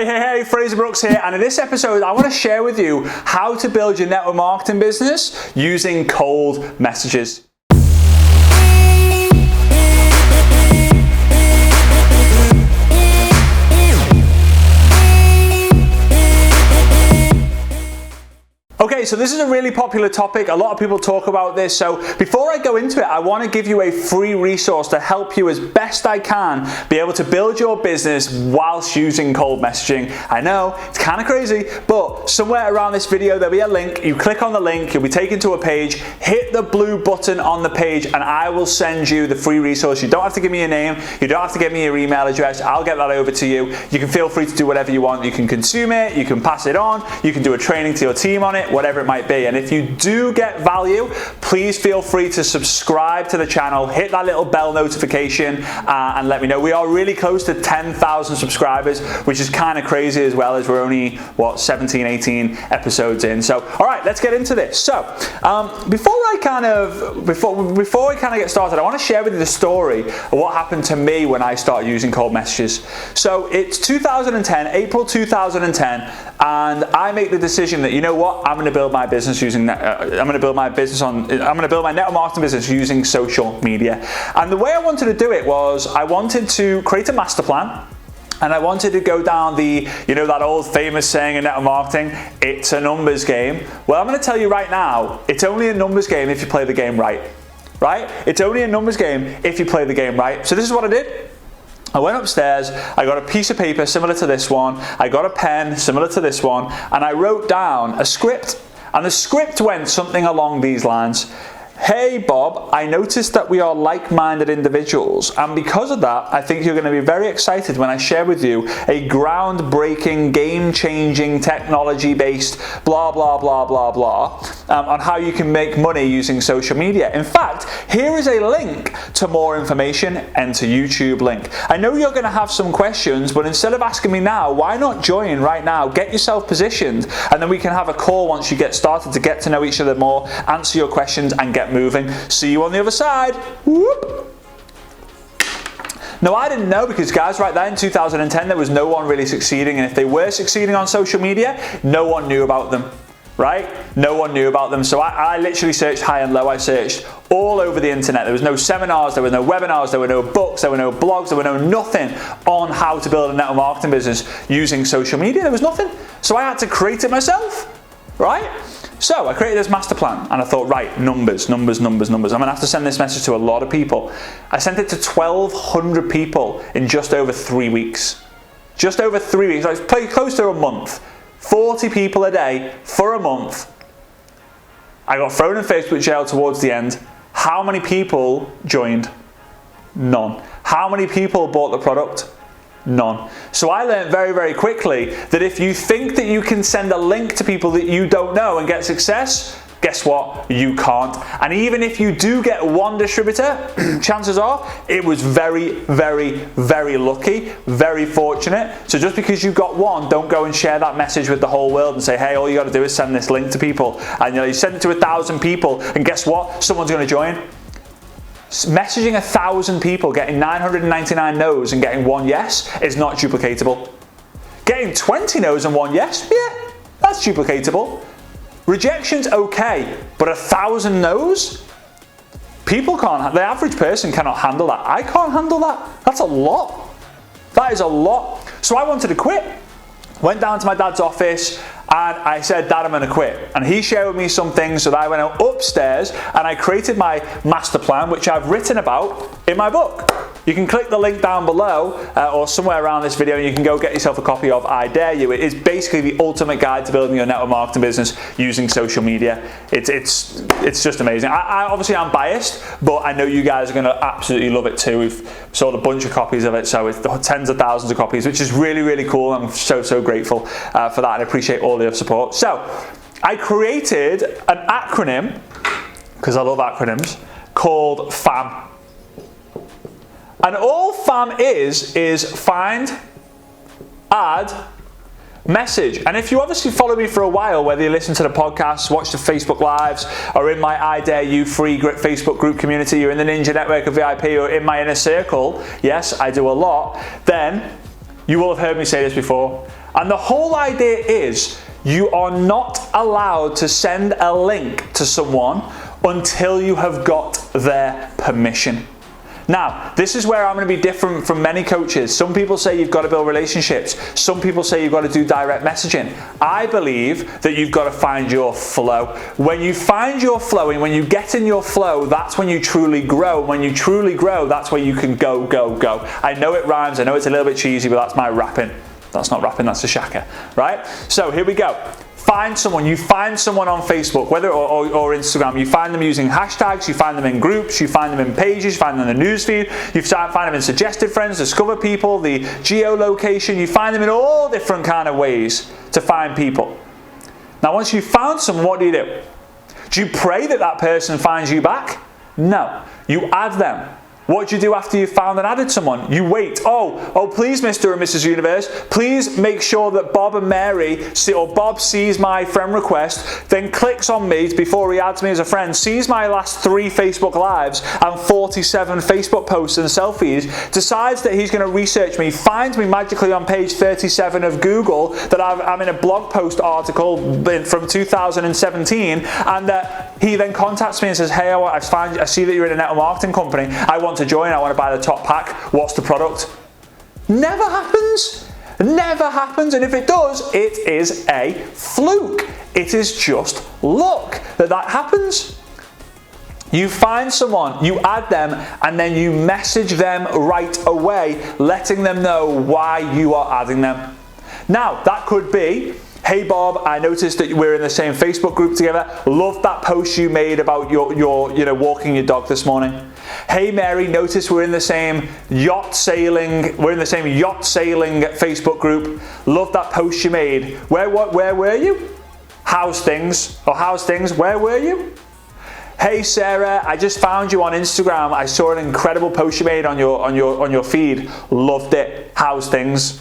Hey, Frazer Brookes here, and in this episode I want to share with you how to build your network marketing business using cold messages. Okay, so this is a really popular topic. A lot of people talk about this. So before I go into it, I want to give you a free resource to help you as best I can be able to build your business whilst using cold messaging. I know, it's kind of crazy, but somewhere around this video, there'll be a link. You click on the link, you'll be taken to a page, hit the blue button on the page, and I will send you the free resource. You don't have to give me your name. You don't have to give me your email address. I'll get that over to you. You can feel free to do whatever you want. You can consume it. You can pass it on. You can do a training to your team on it, whatever it might be. And if you do get value, please feel free to subscribe to the channel, hit that little bell notification, and let me know. We are really close to 10,000 subscribers, which is kind of crazy as well, as we're only 17, 18 episodes in. So all right, let's get into this. So before I kind of get started, I want to share with you the story of what happened to me when I started using cold messages. So it's 2010, April 2010, and I make the decision that, you know what, I'm going to build my business using I'm going to build my network marketing business using social media. And the way I wanted to do it was I wanted to create a master plan. And I wanted to go down the, that old famous saying in network marketing, it's a numbers game. Well, I'm going to tell you right now, it's only a numbers game if you play the game right. Right? It's only a numbers game if you play the game right. So this is what I did. I went upstairs, I got a piece of paper similar to this one, I got a pen similar to this one, and I wrote down a script. And the script went something along these lines. Hey Bob, I noticed that we are like-minded individuals, and because of that, I think you're going to be very excited when I share with you a groundbreaking, game-changing, technology-based blah, blah, blah, blah, blah, on how you can make money using social media. In fact, here is a link to more information. Enter YouTube link. I know you're going to have some questions, but instead of asking me now, why not join right now? Get yourself positioned, and then we can have a call once you get started to get to know each other more, answer your questions, and get moving. See you on the other side. Whoop. Now, I didn't know, because guys, right there in 2010, there was no one really succeeding, and if they were succeeding on social media, no one knew about them, right? No one knew about them. So I literally searched high and low. I searched all over the internet. There was no seminars, there were no webinars, there were no books, there were no blogs, there were no nothing on how to build a network marketing business using social media. There was nothing. So I had to create it myself, right? So I created this master plan, and I thought, right, numbers. I'm going to have to send this message to a lot of people. I sent it to 1,200 people in just over 3 weeks. Just over 3 weeks, like close to a month. 40 people a day for a month. I got thrown in Facebook jail towards the end. How many people joined? None. How many people bought the product? None. So I learned very, very quickly that if you think that you can send a link to people that you don't know and get success, guess what? You can't. And even if you do get one distributor, chances are it was very, very, very lucky, very fortunate. So just because you got one, don't go and share that message with the whole world and say, hey, all you got to do is send this link to people. And you send it to 1,000 people, and guess what? Someone's going to join. Messaging 1,000 people, getting 999 no's and getting one yes is not duplicatable. Getting 20 no's and one yes, yeah, that's duplicatable. Rejection's okay, but 1,000 no's? People can't, the average person cannot handle that. I can't handle that. That's a lot. That is a lot. So I wanted to quit. Went down to my dad's office and I said, Dad, I'm going to quit. And he shared with me some things, so that I went upstairs and I created my master plan, which I've written about in my book. You can click the link down below or somewhere around this video, and you can go get yourself a copy of I Dare You. It is basically the ultimate guide to building your network marketing business using social media. It's just amazing. I obviously I'm biased, but I know you guys are going to absolutely love it too. We've sold a bunch of copies of it, so it's tens of thousands of copies, which is really, really cool. I'm so grateful for that, and I appreciate all your support. So I created an acronym, because I love acronyms, called FAM. And all FAM is find, add, message. And if you obviously follow me for a while, whether you listen to the podcasts, watch the Facebook Lives, or in my I Dare You free Facebook group community, you're in the Ninja Network of VIP, or in my inner circle, yes, I do a lot, then You will have heard me say this before. And the whole idea is you are not allowed to send a link to someone until you have got their permission. Now, this is where I'm going to be different from many coaches. Some people say you've got to build relationships. Some people say you've got to do direct messaging. I believe that you've got to find your flow. When you find your flow and when you get in your flow, that's when you truly grow. When you truly grow, that's where you can go, go, go. I know it rhymes. I know it's a little bit cheesy, but that's my rapping. That's not rapping, that's a shaka, right? So here we go. Find someone. You find someone on Facebook, whether or Instagram. You find them using hashtags. You find them in groups. You find them in pages. You find them in the newsfeed. You find them in suggested friends, discover people, the geolocation. You find them in all different kind of ways to find people. Now, once you've found someone, what do? Do you pray that that person finds you back? No. You add them. What do you do after you've found and added someone? You wait. Oh, please, Mr. and Mrs. Universe, please make sure that Bob and Mary or Bob sees my friend request, then clicks on me before he adds me as a friend, sees my last 3 Facebook Lives and 47 Facebook posts and selfies, decides that he's going to research me, finds me magically on page 37 of Google that I'm in a blog post article from 2017, and he then contacts me and says, hey, I see that you're in a network marketing company. I want to join, I want to buy the top pack. What's the product? Never happens. Never happens. And if it does, it is a fluke. It is just luck that happens. You find someone, you add them, and then you message them right away, letting them know why you are adding them. Now, that could be, hey Bob, I noticed that we're in the same Facebook group together. Loved that post you made about your walking your dog this morning. Hey Mary, notice we're in the same yacht sailing Facebook group. Loved that post you made. Where were you? How's things? Or how's things? Where were you? Hey Sarah, I just found you on Instagram. I saw an incredible post you made on your feed. Loved it. How's things?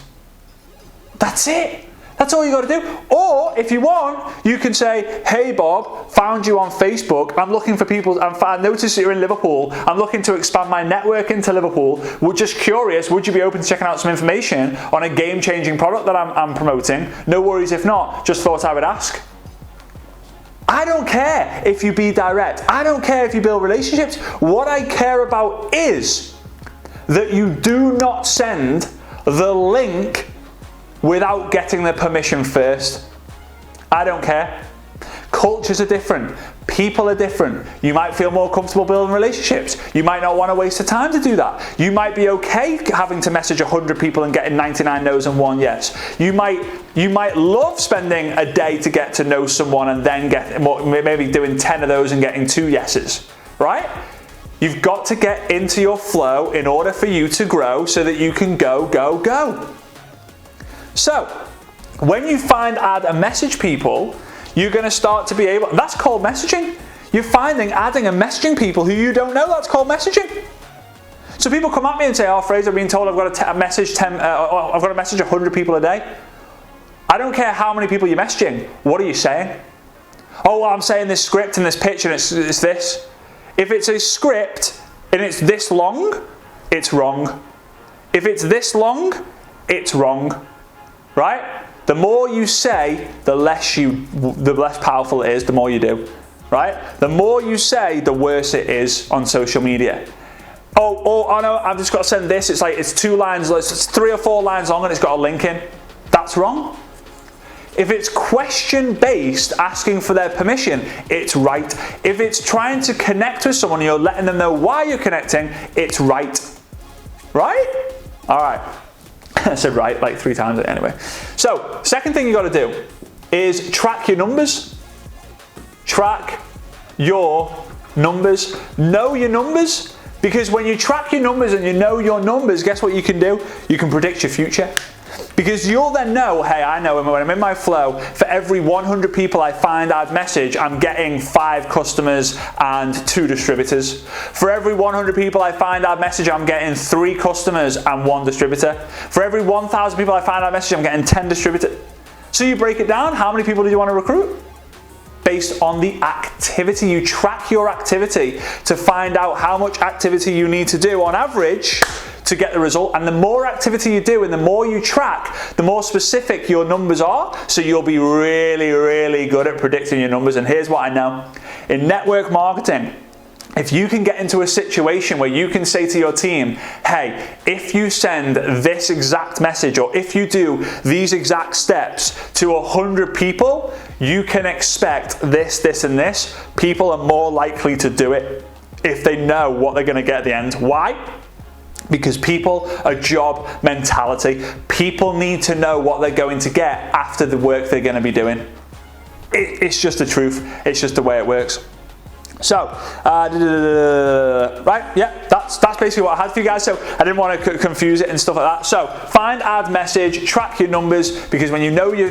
That's it. That's all you got to do. Or if you want, you can say, hey Bob, found you on Facebook. I'm looking for people. I noticed that you're in Liverpool. I'm looking to expand my network into Liverpool. We're just curious, would you be open to checking out some information on a game-changing product that I'm promoting? No worries if not. Just thought I would ask. I don't care if you be direct. I don't care if you build relationships. What I care about is that you do not send the link without getting their permission first. I don't care. Cultures are different. People are different. You might feel more comfortable building relationships. You might not want to waste the time to do that. You might be okay having to message 100 people and getting 99 no's and 1 yes. You might love spending a day to get to know someone and then maybe doing 10 of those and getting 2 yeses, right? You've got to get into your flow in order for you to grow so that you can go, go, go. So, when you find, add, and message people, you're going to start to be able, that's called messaging. You're finding, adding, and messaging people who you don't know, that's called messaging. So people come at me and say, oh Frazer, I've been told I've got to message 100 people a day. I don't care how many people you're messaging. What are you saying? Oh, well, I'm saying this script and this pitch and it's this. If it's a script and it's this long, it's wrong. If it's this long, it's wrong. Right? The more you say, the less powerful it is, the more you do. Right? The more you say, the worse it is on social media. Oh no, I've just got to send this. It's 2 lines, it's 3 or 4 lines long and it's got a link in. That's wrong. If it's question-based, asking for their permission, it's right. If it's trying to connect with someone and you're letting them know why you're connecting, it's right. Right? All right. I said right like 3 times anyway. So, second thing you got to do is track your numbers. Track your numbers. Know your numbers, because when you track your numbers and you know your numbers, guess what you can do? You can predict your future. Because you'll then know, hey, I know when I'm in my flow, for every 100 people I find add message, I'm getting 5 customers and 2 distributors. For every 100 people I find add message, I'm getting 3 customers and 1 distributor. For every 1,000 people I find add message, I'm getting 10 distributors. So you break it down, how many people do you want to recruit? Based on the activity. You track your activity to find out how much activity you need to do on average to get the result. And the more activity you do and the more you track, the more specific your numbers are. So you'll be really, really good at predicting your numbers. And here's what I know. In network marketing, if you can get into a situation where you can say to your team, hey, if you send this exact message or if you do these exact steps to 100 people, you can expect this, this, and this. People are more likely to do it if they know what they're going to get at the end. Why? Because people are job mentality. People need to know what they're going to get after the work they're going to be doing. It's just the truth. It's just the way it works. So, right, yeah, that's basically what I had for you guys. So I didn't want to confuse it and stuff like that. So find, add, message, track your numbers, because when you know your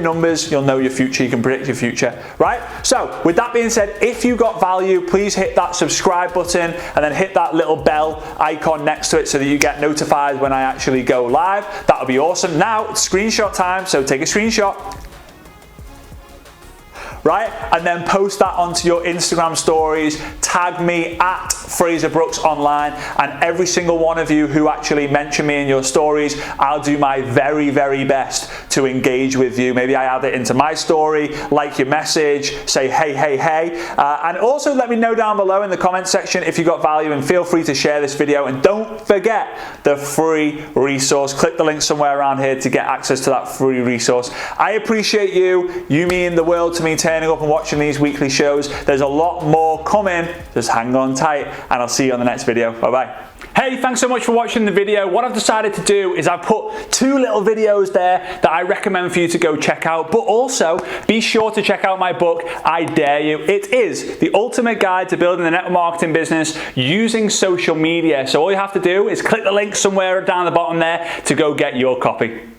numbers, you'll know your future. You can predict your future, right? So with that being said, if you got value, please hit that subscribe button and then hit that little bell icon next to it so that you get notified when I actually go live. That'll be awesome. Now it's screenshot time. So take a screenshot. Right? And then post that onto your Instagram stories, tag me at Frazer Brookes Online, and every single one of you who actually mention me in your stories, I'll do my very, very best to engage with you. Maybe I add it into my story, like your message, say hey, hey, hey, and also let me know down below in the comment section if you got value, and feel free to share this video. And don't forget the free resource. Click the link somewhere around here to get access to that free resource. I appreciate you. You mean the world to me, turning up and watching these weekly shows. There's a lot more coming. Just hang on tight, and I'll see you on the next video. Bye-bye. Hey, thanks so much for watching the video. What I've decided to do is I've put 2 little videos there that I recommend for you to go check out, but also be sure to check out my book, I Dare You. It is the ultimate guide to building a network marketing business using social media. So all you have to do is click the link somewhere down the bottom there to go get your copy.